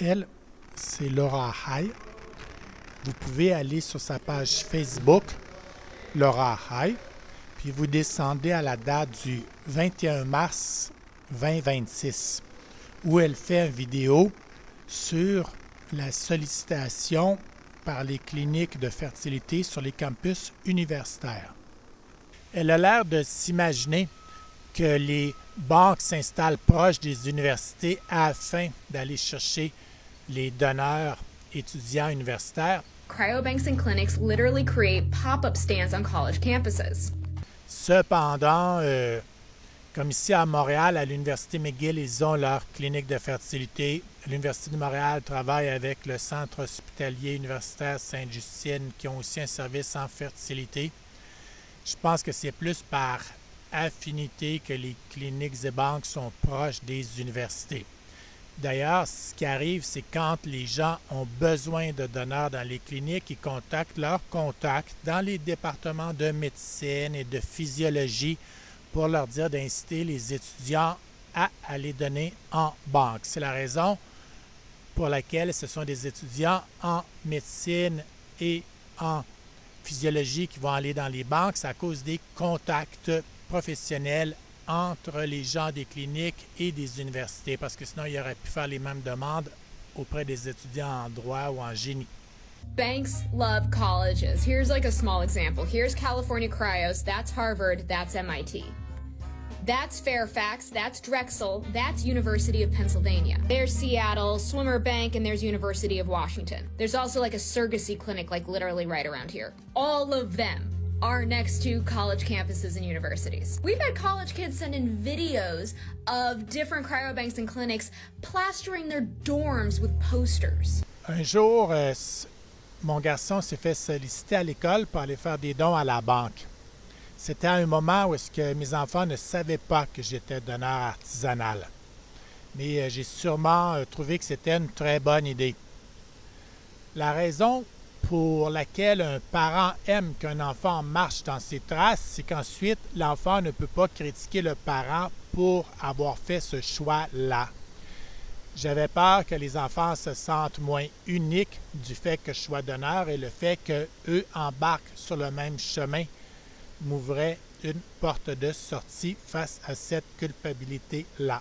Elle, c'est Laura Hay. Vous pouvez aller sur sa page Facebook, Laura Hay, puis vous descendez à la date du 21 mars 2026, où elle fait une vidéo sur la sollicitation par les cliniques de fertilité sur les campus universitaires. Elle a l'air de s'imaginer que les banques s'installent proches des universités afin d'aller chercher les donneurs étudiants universitaires. Cryobanks and clinics literally create pop-up stands on college campuses. Cependant, comme ici à Montréal, à l'Université McGill, ils ont leur clinique de fertilité. L'Université de Montréal travaille avec le Centre hospitalier universitaire Sainte-Justine, qui ont aussi un service en fertilité. Je pense que c'est plus par affinité que les cliniques et banques sont proches des universités. D'ailleurs, ce qui arrive, c'est quand les gens ont besoin de donneurs dans les cliniques, ils contactent leurs contacts dans les départements de médecine et de physiologie pour leur dire d'inciter les étudiants à aller donner en banque. C'est la raison pour laquelle ce sont des étudiants en médecine et en physiologie qui vont aller dans les banques. C'est à cause des contacts professionnels entre les gens des cliniques et des universités, parce que sinon, ils auraient pu faire les mêmes demandes auprès des étudiants en droit ou en génie. Banks love colleges. Here's like a small example. Here's California Cryos, that's Harvard, that's MIT. That's Fairfax, that's Drexel, that's University of Pennsylvania. There's Seattle, Swimmer Bank, and there's University of Washington. There's also like a surrogacy clinic like literally right around here. All of them are next to college campuses and universities. We've had college kids send in videos of different cryobanks and clinics plastering their dorms with posters. Un jour, mon garçon s'est fait solliciter à l'école pour aller faire des dons à la banque. C'était à un moment où est-ce que mes enfants ne savaient pas que j'étais donneur artisanal. Mais j'ai sûrement trouvé que c'était une très bonne idée. La raison pour laquelle un parent aime qu'un enfant marche dans ses traces, c'est qu'ensuite, l'enfant ne peut pas critiquer le parent pour avoir fait ce choix-là. J'avais peur que les enfants se sentent moins uniques du fait que je sois donneur et le fait qu'eux embarquent sur le même chemin m'ouvrait une porte de sortie face à cette culpabilité-là.